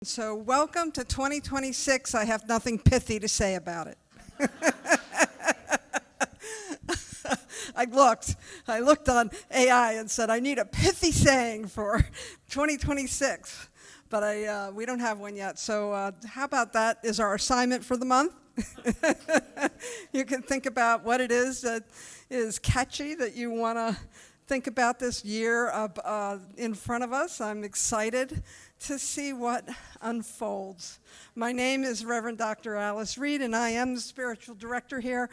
So welcome to 2026. I have nothing pithy to say about it. I looked on AI and said, I need a pithy saying for 2026, but we don't have one yet. So how about that is our assignment for the month? You can think about what it is that is catchy that you want to think about this year in front of us. I'm excited to see what unfolds. My name is Reverend Dr. Alice Reid, and I am the spiritual director here.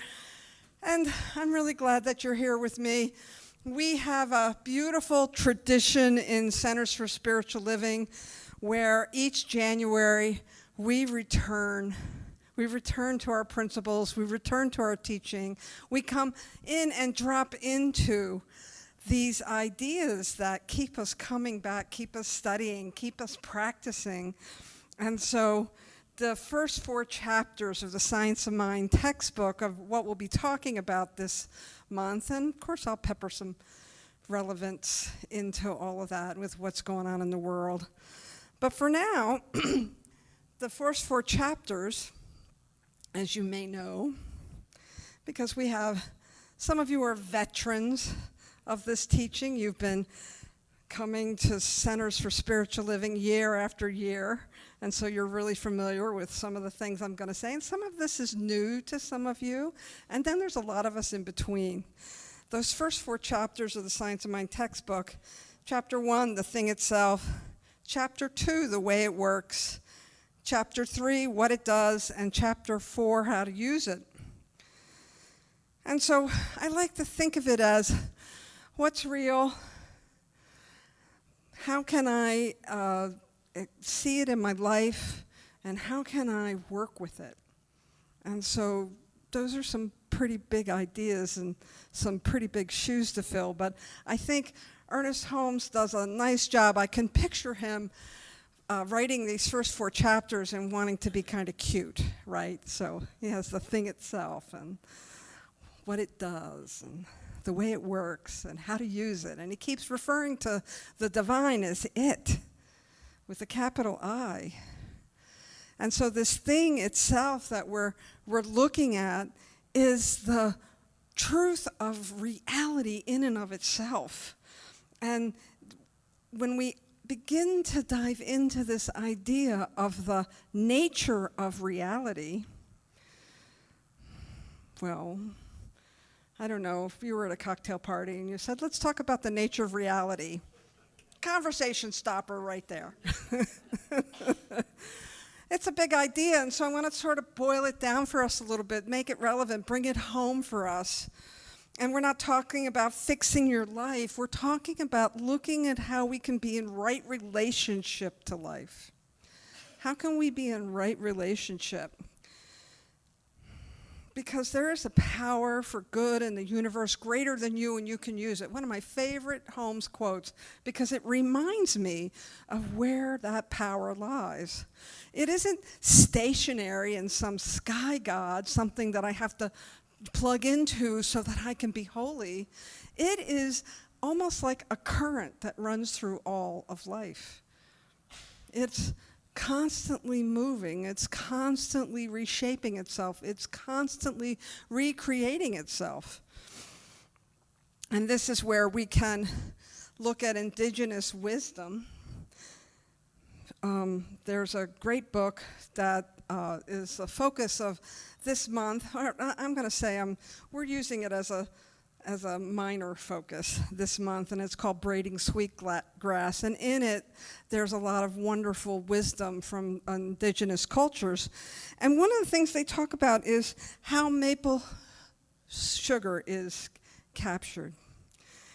And I'm really glad that you're here with me. We have a beautiful tradition in Centers for Spiritual Living where each January we return to our principles, we return to our teaching. We come in and drop into these ideas that keep us coming back, keep us studying, keep us practicing. And so the first 4 chapters of the Science of Mind textbook of what we'll be talking about this month, and of course I'll pepper some relevance into all of that with what's going on in the world. But for now, the first 4 chapters, as you may know, because we have, some of you are veterans of this teaching. You've been coming to Centers for Spiritual Living year after year, and so you're really familiar with some of the things I'm going to say, and some of this is new to some of you, and then there's a lot of us in between. Those first 4 chapters of the Science of Mind textbook, Chapter 1, the thing itself, Chapter 2, the way it works, Chapter 3, what it does, and Chapter 4, how to use it. And so I like to think of it as what's real? How can I see it in my life? And how can I work with it? And so those are some pretty big ideas and some pretty big shoes to fill. But I think Ernest Holmes does a nice job. I can picture him writing these first 4 chapters and wanting to be kind of cute, right? So he has the thing itself and what it does and the way it works and how to use it. And he keeps referring to the divine as it, with a capital I. And so this thing itself that we're looking at is the truth of reality in and of itself. And when we begin to dive into this idea of the nature of reality, well, I don't know, if you were at a cocktail party and you said, let's talk about the nature of reality. Conversation stopper right there. It's a big idea, and so I want to sort of boil it down for us a little bit, make it relevant, bring it home for us. And we're not talking about fixing your life. We're talking about looking at how we can be in right relationship to life. How can we be in right relationship? Because there is a power for good in the universe greater than you, and you can use it. One of my favorite Holmes quotes, because it reminds me of where that power lies. It isn't stationary in some sky god, something that I have to plug into so that I can be holy. It is almost like a current that runs through all of life. It's constantly moving, it's constantly reshaping itself, it's constantly recreating itself. And this is where we can look at indigenous wisdom. There's a great book that is the focus of this month. I'm going to say we're using it as a minor focus this month, and it's called Braiding Sweetgrass. And in it, there's a lot of wonderful wisdom from indigenous cultures. And one of the things they talk about is how maple sugar is captured.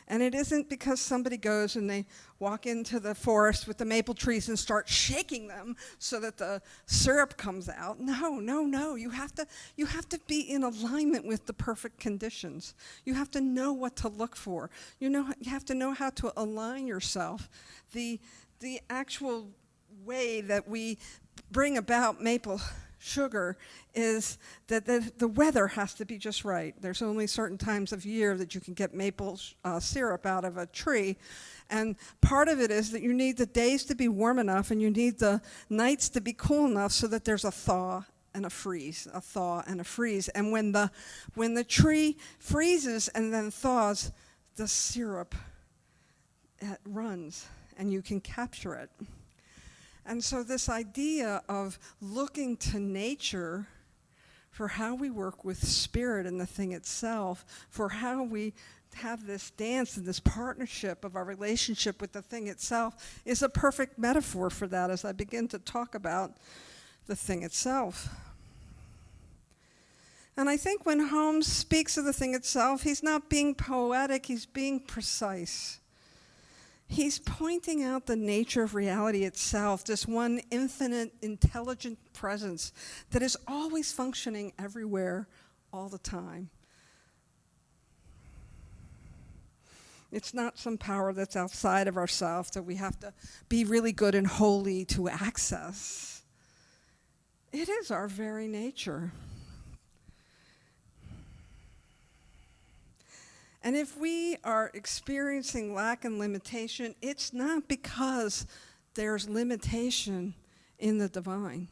And it isn't because somebody goes and they walk into the forest with the maple trees and start shaking them so that the syrup comes out. No. You have to be in alignment with the perfect conditions. You have to know what to look for. You have to know how to align yourself. The actual way that we bring about maple sugar is that the weather has to be just right. There's only certain times of year that you can get maple syrup out of a tree. And part of it is that you need the days to be warm enough and you need the nights to be cool enough so that there's a thaw and a freeze, a thaw and a freeze. And when the tree freezes and then thaws, the syrup runs and you can capture it. And so this idea of looking to nature for how we work with spirit and the thing itself, for how we have this dance and this partnership of our relationship with the thing itself, is a perfect metaphor for that as I begin to talk about the thing itself. And I think when Holmes speaks of the thing itself, he's not being poetic, he's being precise. He's pointing out the nature of reality itself, this one infinite, intelligent presence that is always functioning everywhere, all the time. It's not some power that's outside of ourselves that we have to be really good and holy to access. It is our very nature. And if we are experiencing lack and limitation, it's not because there's limitation in the divine.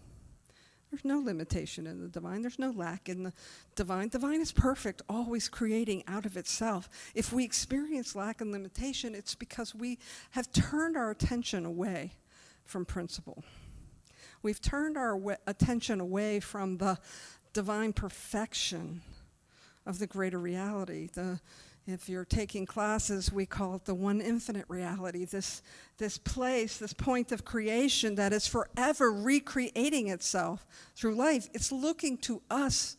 There's no limitation in the divine. There's no lack in the divine. Divine is perfect, always creating out of itself. If we experience lack and limitation, it's because we have turned our attention away from principle. We've turned our attention away from the divine perfection of the greater reality. If you're taking classes, we call it the one infinite reality, this place, this point of creation that is forever recreating itself through life. It's looking to us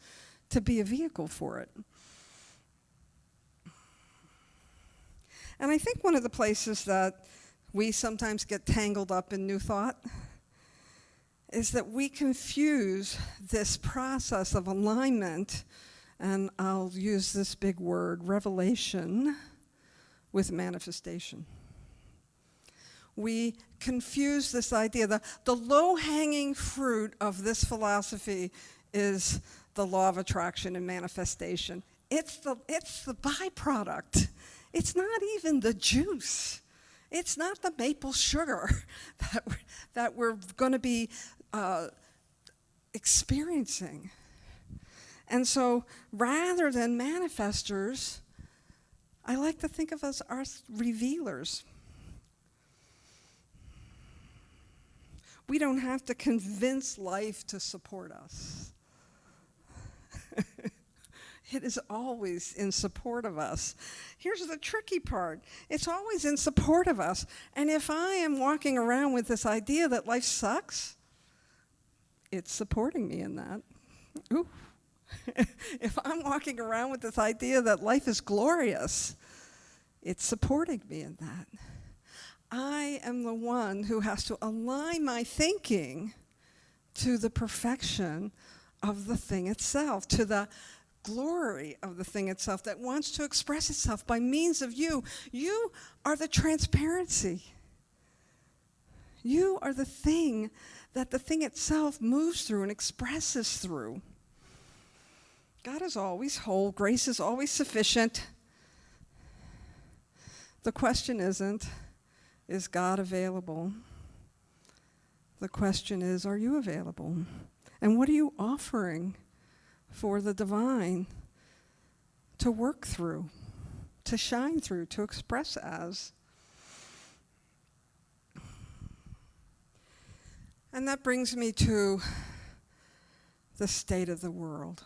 to be a vehicle for it. And I think one of the places that we sometimes get tangled up in New Thought is that we confuse this process of alignment, and I'll use this big word, revelation, with manifestation. We confuse this idea. The low-hanging fruit of this philosophy is the law of attraction and manifestation. It's the byproduct. It's not even the juice. It's not the maple sugar that we're going to be experiencing. And so rather than manifestors, I like to think of us as revealers. We don't have to convince life to support us. It is always in support of us. Here's the tricky part. It's always in support of us. And if I am walking around with this idea that life sucks, it's supporting me in that. Ooh. If I'm walking around with this idea that life is glorious, it's supporting me in that. I am the one who has to align my thinking to the perfection of the thing itself, to the glory of the thing itself that wants to express itself by means of you. You are the transparency. You are the thing that the thing itself moves through and expresses through. God is always whole. Grace is always sufficient. The question isn't, is God available? The question is, are you available? And what are you offering for the divine to work through, to shine through, to express as? And that brings me to the state of the world.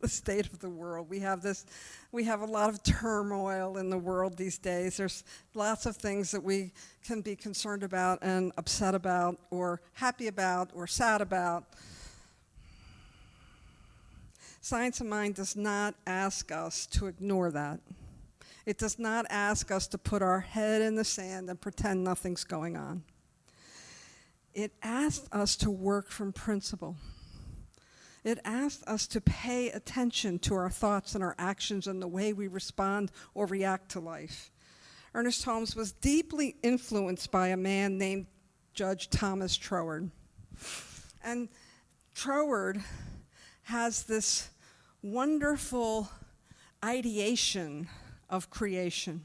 The state of the world. We have a lot of turmoil in the world these days. There's lots of things that we can be concerned about and upset about or happy about or sad about. Science of Mind does not ask us to ignore that. It does not ask us to put our head in the sand and pretend nothing's going on. It asks us to work from principle. It asks us to pay attention to our thoughts and our actions and the way we respond or react to life. Ernest Holmes was deeply influenced by a man named Judge Thomas Troward. And Troward has this wonderful ideation of creation.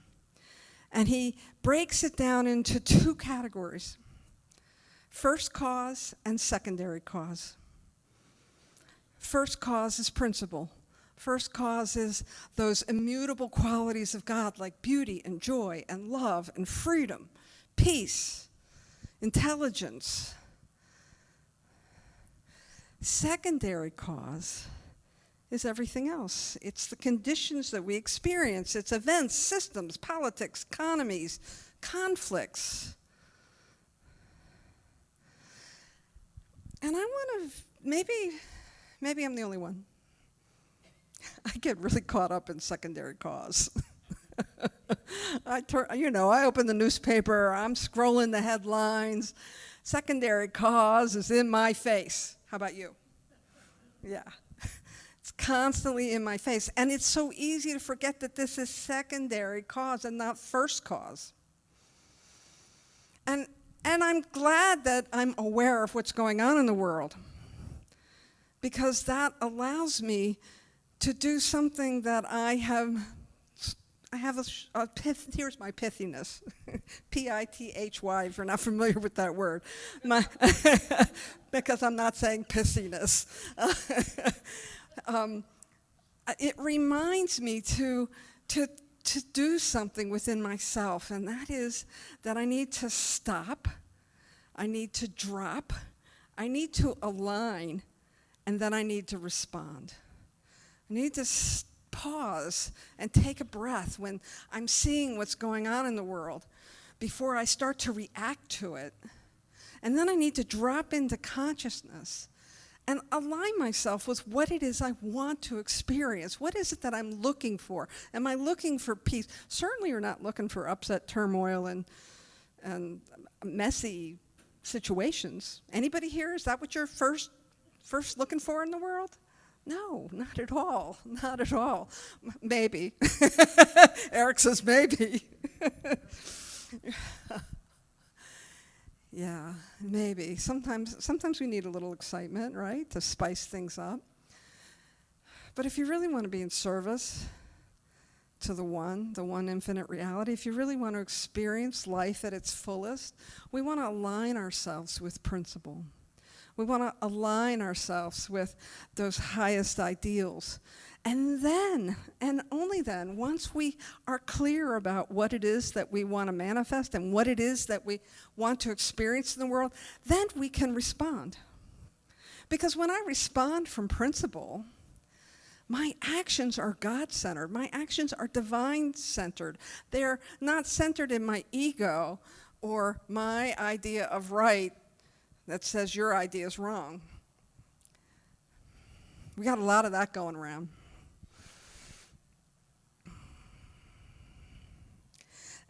And he breaks it down into two categories: first cause and secondary cause. First cause is principle. First cause is those immutable qualities of God, like beauty and joy and love and freedom, peace, intelligence. Secondary cause is everything else. It's the conditions that we experience. It's events, systems, politics, economies, conflicts. And I want to, maybe I'm the only one. I get really caught up in secondary cause. I open the newspaper, I'm scrolling the headlines. Secondary cause is in my face. How about you? Yeah. It's constantly in my face. And it's so easy to forget that this is secondary cause and not first cause. And I'm glad that I'm aware of what's going on in the world, because that allows me to do something that I have here's my pithiness, P-I-T-H-Y, if you're not familiar with that word, because I'm not saying pissiness. It reminds me to do something within myself, and that is that I need to stop, I need to drop, I need to align, and then I need to respond. I need to pause and take a breath when I'm seeing what's going on in the world before I start to react to it. And then I need to drop into consciousness and align myself with what it is I want to experience. What is it that I'm looking for? Am I looking for peace? Certainly you're not looking for upset turmoil and messy situations. Anybody here, is that what you're first looking for in the world? No, not at all, not at all. Maybe. Eric says maybe. Yeah, maybe. Sometimes we need a little excitement, right, to spice things up. But if you really want to be in service to the one infinite reality, if you really want to experience life at its fullest, we want to align ourselves with principle. We want to align ourselves with those highest ideals. And then, and only then, once we are clear about what it is that we want to manifest and what it is that we want to experience in the world, then we can respond. Because when I respond from principle, my actions are God-centered. My actions are divine-centered. They're not centered in my ego or my idea of right that says your idea is wrong. We got a lot of that going around.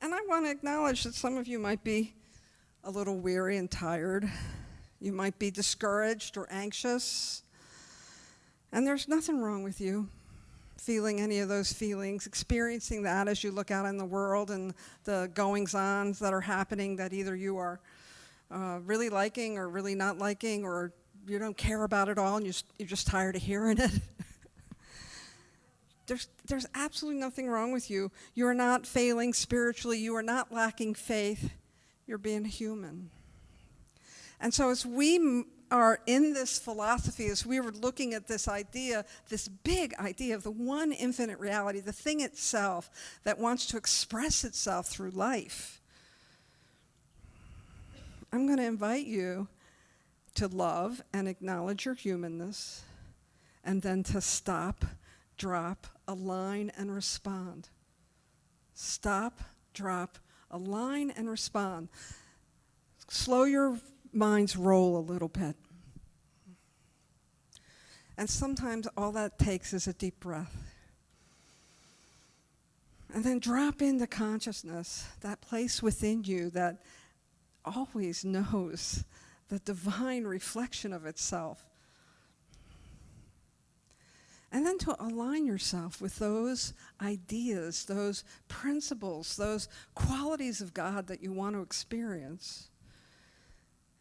And I want to acknowledge that some of you might be a little weary and tired. You might be discouraged or anxious. And there's nothing wrong with you feeling any of those feelings, experiencing that as you look out in the world and the goings-ons that are happening that either you are really liking or really not liking, or you don't care about it all and you're just tired of hearing it. There's absolutely nothing wrong with you. You are not failing spiritually. You are not lacking faith. You're being human. And so as we are in this philosophy, as we were looking at this idea, this big idea of the one infinite reality, the thing itself that wants to express itself through life, I'm going to invite you to love and acknowledge your humanness, and then to stop, drop, align, and respond. Stop, drop, align, and respond. Slow your mind's roll a little bit. And sometimes all that takes is a deep breath. And then drop into consciousness, that place within you that always knows the divine reflection of itself. And then to align yourself with those ideas, those principles, those qualities of God that you want to experience.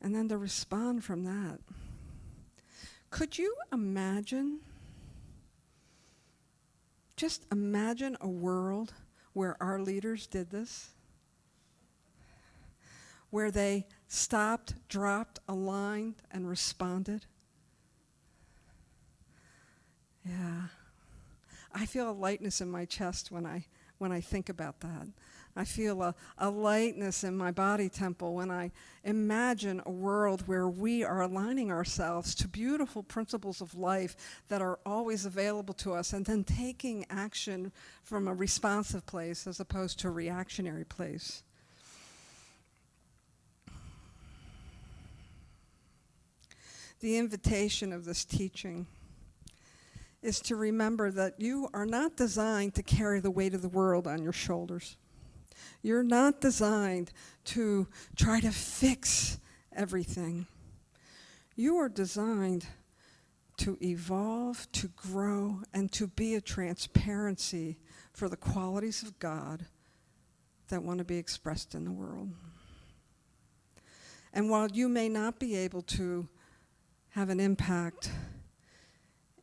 And then to respond from that. Could you imagine, just imagine a world where our leaders did this? Where they stopped, dropped, aligned, and responded? Yeah. I feel a lightness in my chest when I think about that. I feel a lightness in my body temple when I imagine a world where we are aligning ourselves to beautiful principles of life that are always available to us, and then taking action from a responsive place as opposed to a reactionary place. The invitation of this teaching is to remember that you are not designed to carry the weight of the world on your shoulders. You're not designed to try to fix everything. You are designed to evolve, to grow, and to be a transparency for the qualities of God that want to be expressed in the world. And while you may not be able to have an impact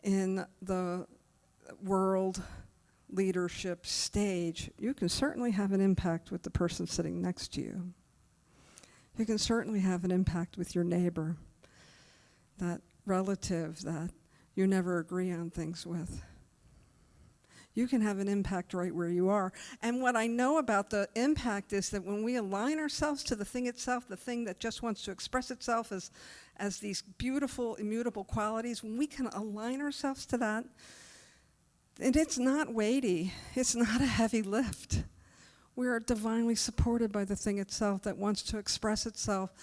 in the world leadership stage, you can certainly have an impact with the person sitting next to you. You can certainly have an impact with your neighbor, that relative that you never agree on things with. You can have an impact right where you are. And what I know about the impact is that when we align ourselves to the thing itself, the thing that just wants to express itself as these beautiful, immutable qualities, when we can align ourselves to that, and it's not weighty, it's not a heavy lift. We are divinely supported by the thing itself that wants to express itself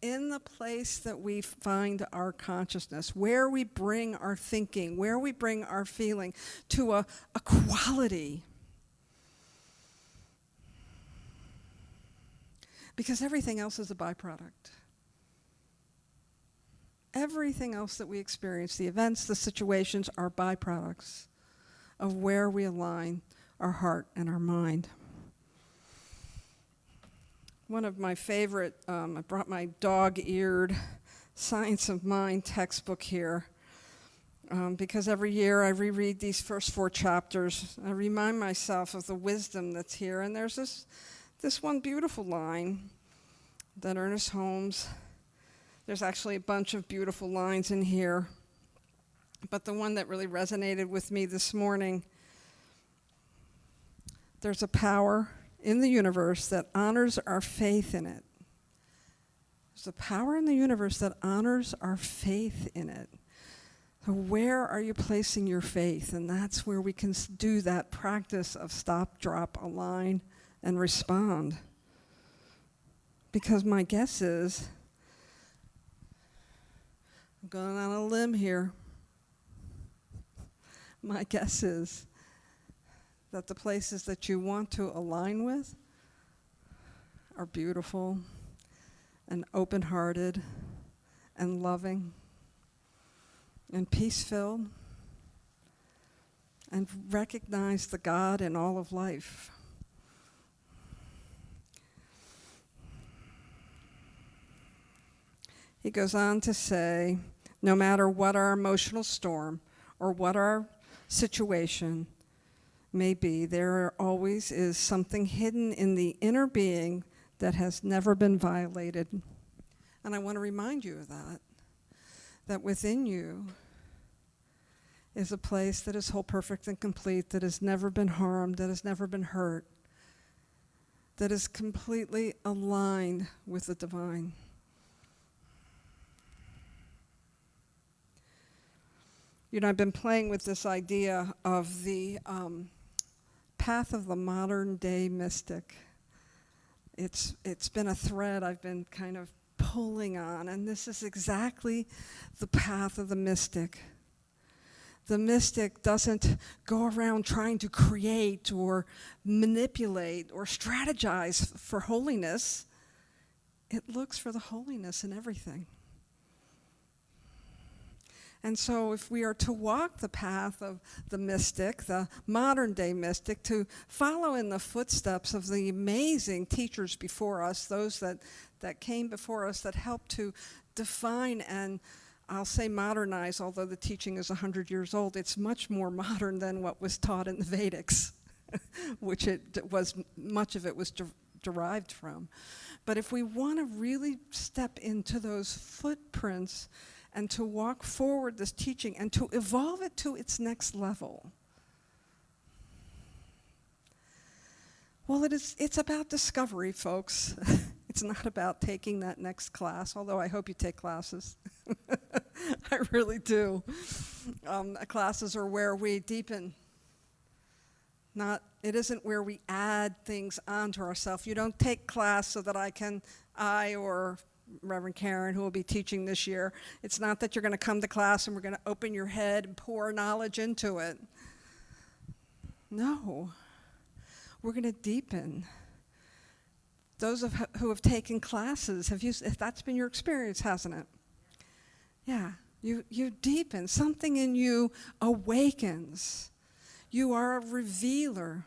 in the place that we find our consciousness, where we bring our thinking, where we bring our feeling to a quality. Because everything else is a byproduct. Everything else that we experience, the events, the situations, are byproducts of where we align our heart and our mind. One of my favorite, I brought my dog-eared Science of Mind textbook here because every year I reread these first 4 chapters. I remind myself of the wisdom that's here. And there's this one beautiful line that Ernest Holmes, there's actually a bunch of beautiful lines in here, but the one that really resonated with me this morning, there's a power in the universe that honors our faith in it. There's a power in the universe that honors our faith in it. So where are you placing your faith? And that's where we can do that practice of stop, drop, align, and respond. Because my guess is, I'm going on a limb here, my guess is that the places that you want to align with are beautiful and open-hearted and loving and peace-filled, and recognize the God in all of life. He goes on to say, no matter what our emotional storm or what our situation may be, there always is something hidden in the inner being that has never been violated. And I want to remind you of that within you is a place that is whole, perfect, and complete, that has never been harmed, that has never been hurt, that is completely aligned with the divine. You know, I've been playing with this idea of the path of the modern day mystic. It's been a thread I've been kind of pulling on, and this is exactly the path of the mystic. The mystic doesn't go around trying to create or manipulate or strategize for holiness. It looks for the holiness in everything. And so if we are to walk the path of the mystic, the modern day mystic, to follow in the footsteps of the amazing teachers before us, those that came before us that helped to define and I'll say modernize, although the teaching is 100 years old. It's much more modern than what was taught in the Vedics, which much of it was derived from. But if we want to really step into those footprints and to walk forward this teaching and to evolve it to its next level, well, it's about discovery, folks. It's not about taking that next class, although I hope you take classes. I really do. Classes are where we deepen. It isn't where we add things onto ourselves. You don't take class so that I or Reverend Karen, who will be teaching this year, it's not that you're going to come to class and we're going to open your head and pour knowledge into it. No. We're going to deepen. Those who have taken classes, if that's been your experience, hasn't it? Yeah, you deepen. Something in you awakens. You are a revealer.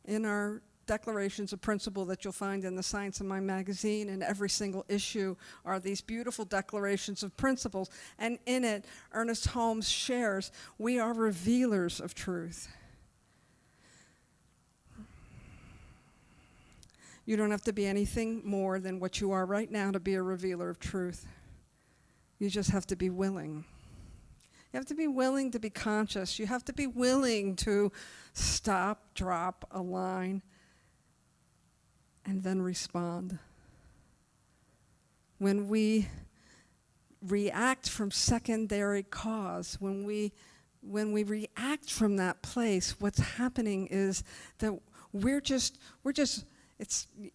In our declarations of principle that you'll find in the Science of Mind magazine, and every single issue are these beautiful declarations of principles. And in it, Ernest Holmes shares, we are revealers of truth. You don't have to be anything more than what you are right now to be a revealer of truth. You just have to be willing. You have to be willing to be conscious. You have to be willing to stop, drop a line, and then respond. When we react from secondary cause, when we react from that place, what's happening is that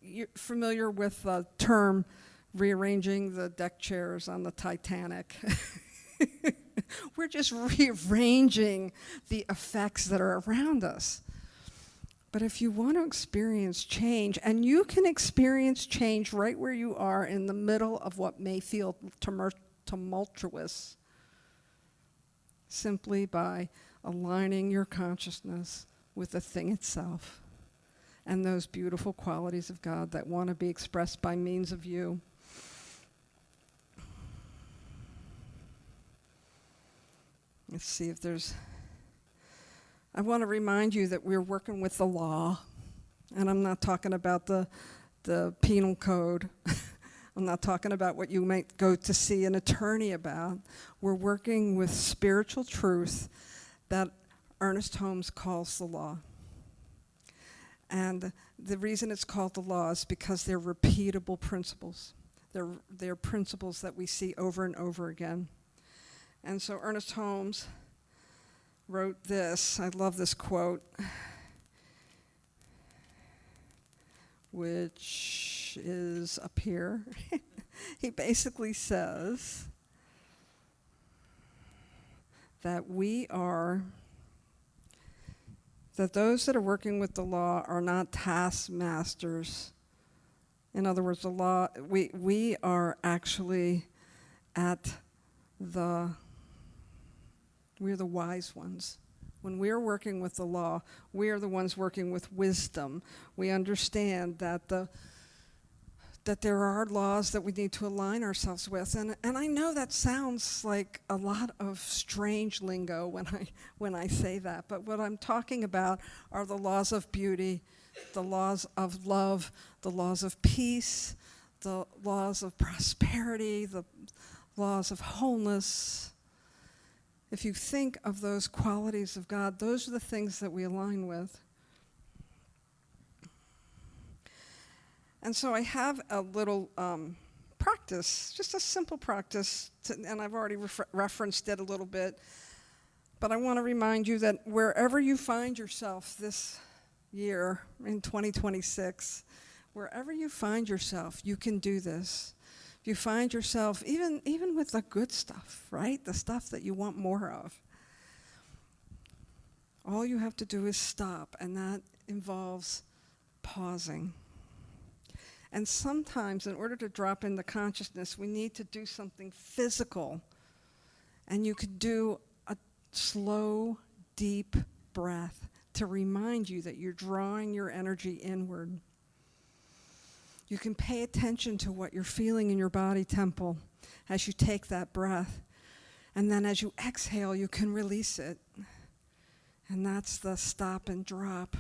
you're familiar with the term rearranging the deck chairs on the Titanic. We're just rearranging the effects that are around us. But if you want to experience change, and you can experience change right where you are in the middle of what may feel tumultuous, simply by aligning your consciousness with the thing itself and those beautiful qualities of God that want to be expressed by means of you. Let's see if I want to remind you that we're working with the law, and I'm not talking about the penal code. I'm not talking about what you might go to see an attorney about. We're working with spiritual truth that Ernest Holmes calls the law. And the reason it's called the law is because they're repeatable principles. They're principles that we see over and over again. And so Ernest Holmes wrote this. I love this quote, which is up here. He basically says that that those that are working with the law are not taskmasters. In other words, the law, we are actually we're the wise ones. When we're working with the law, we are the ones working with wisdom. We understand that there are laws that we need to align ourselves with. And I know that sounds like a lot of strange lingo when I say that, but what I'm talking about are the laws of beauty, the laws of love, the laws of peace, the laws of prosperity, the laws of wholeness. If you think of those qualities of God, those are the things that we align with. And so I have a little practice, just a simple practice, and I've already referenced it a little bit, but I want to remind you that wherever you find yourself this year in 2026, wherever you find yourself, you can do this. If you find yourself, even with the good stuff, right? The stuff that you want more of, all you have to do is stop, and that involves pausing. And sometimes, in order to drop into consciousness, we need to do something physical. And you could do a slow, deep breath to remind you that you're drawing your energy inward. You can pay attention to what you're feeling in your body temple. as you take that breath. And then as you exhale, you can release it. And that's the stop and drop.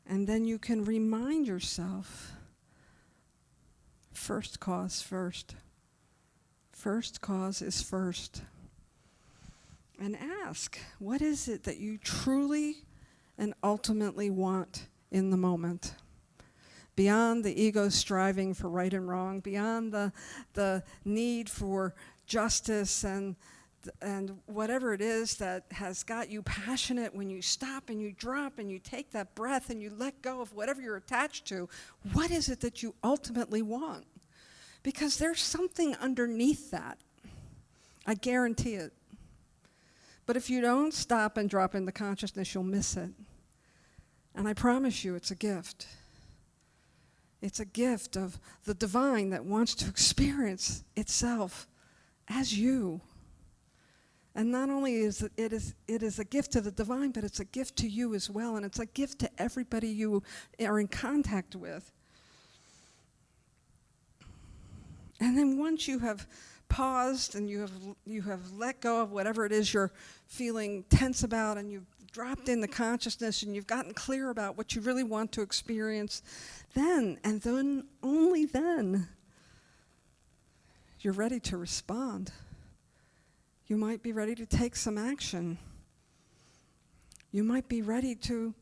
And then you can remind yourself, first cause first. First cause is first. And ask, what is it that you truly and ultimately want in the moment? Beyond the ego striving for right and wrong, beyond the need for justice and whatever it is that has got you passionate, when you stop and you drop and you take that breath and you let go of whatever you're attached to, what is it that you ultimately want? Because there's something underneath that. I guarantee it. But if you don't stop and drop into consciousness, you'll miss it. And I promise you, it's a gift. It's a gift of the divine that wants to experience itself as you. And not only is it is a gift to the divine, but it's a gift to you as well, and it's a gift to everybody you are in contact with. And then once you have paused and you have let go of whatever it is you're feeling tense about, and you've dropped into consciousness and you've gotten clear about what you really want to experience, then, and then only then, you're ready to respond. You might be ready to take some action. You might be ready to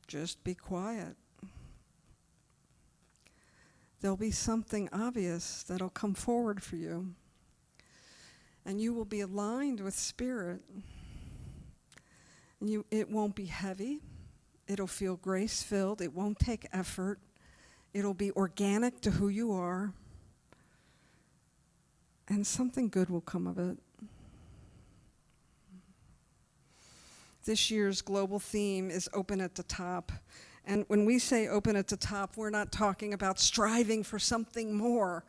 just be quiet. There'll be something obvious that'll come forward for you. And you will be aligned with spirit. And it won't be heavy. It'll feel grace-filled. It won't take effort. It'll be organic to who you are. And something good will come of it. This year's global theme is open at the top. And when we say open at the top, we're not talking about striving for something more.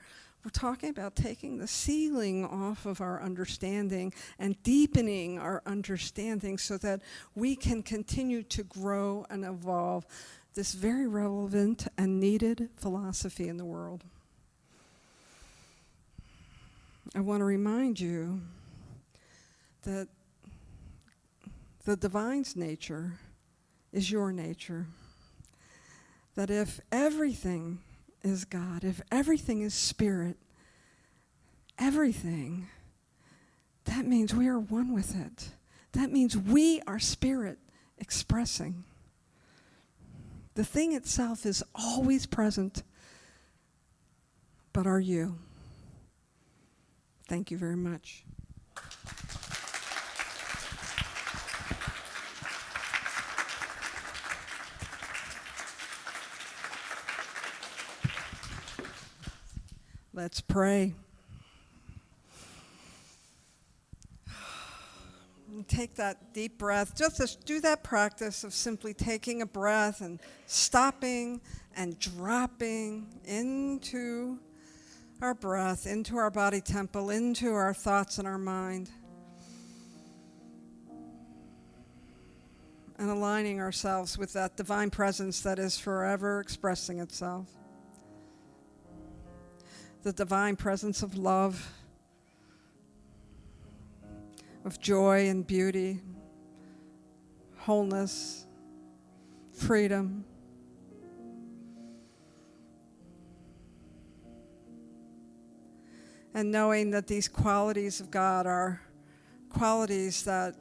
We're talking about taking the ceiling off of our understanding and deepening our understanding so that we can continue to grow and evolve this very relevant and needed philosophy in the world. I want to remind you that the divine's nature is your nature. That if everything is God, if everything is spirit, everything, that means we are one with it. That means we are spirit expressing. The thing itself is always present, but are you? Thank you very much. Let's pray. And take that deep breath. Just do that practice of simply taking a breath and stopping and dropping into our breath, into our body temple, into our thoughts and our mind. And aligning ourselves with that divine presence that is forever expressing itself. The divine presence of love, of joy and beauty, wholeness, freedom. And knowing that these qualities of God are qualities that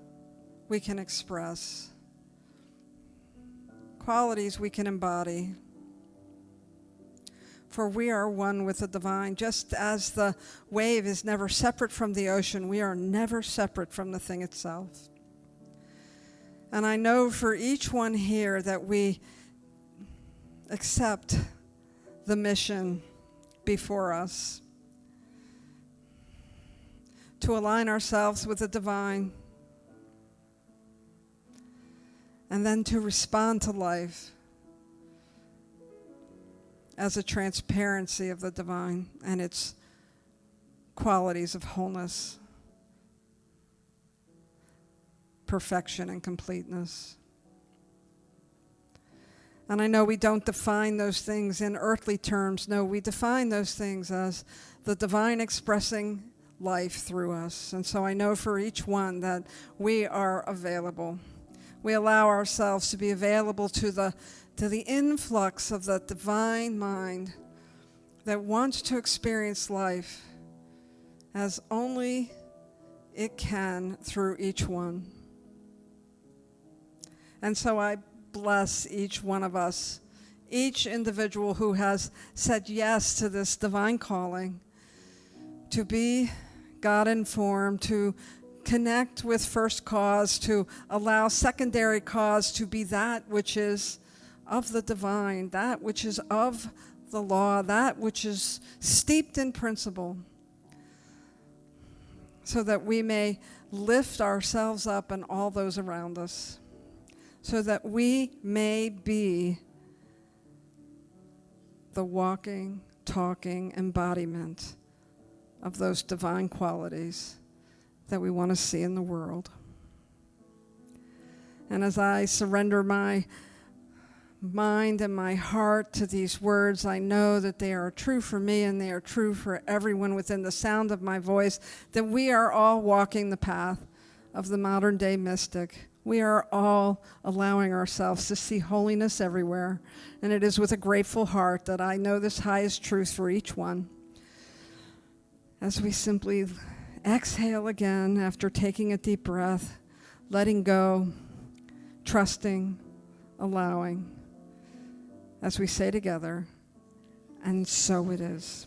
we can express, qualities we can embody. For we are one with the divine. Just as the wave is never separate from the ocean, we are never separate from the thing itself. And I know for each one here that we accept the mission before us to align ourselves with the divine and then to respond to life as a transparency of the divine and its qualities of wholeness, perfection, and completeness. And I know we don't define those things in earthly terms. No, we define those things as the divine expressing life through us. And so I know for each one that we are available. We allow ourselves to be available to the influx of the divine mind that wants to experience life as only it can through each one. And so I bless each one of us, each individual who has said yes to this divine calling, to be God-informed, to connect with first cause, to allow secondary cause to be that which is of the divine, that which is of the law, that which is steeped in principle, so that we may lift ourselves up and all those around us, so that we may be the walking, talking embodiment of those divine qualities that we want to see in the world. And as I surrender my mind and my heart to these words, I know that they are true for me and they are true for everyone within the sound of my voice, that we are all walking the path of the modern day mystic. We are all allowing ourselves to see holiness everywhere. And it is with a grateful heart that I know this highest truth for each one. As we simply exhale again after taking a deep breath, letting go, trusting, allowing, as we say together, and so it is.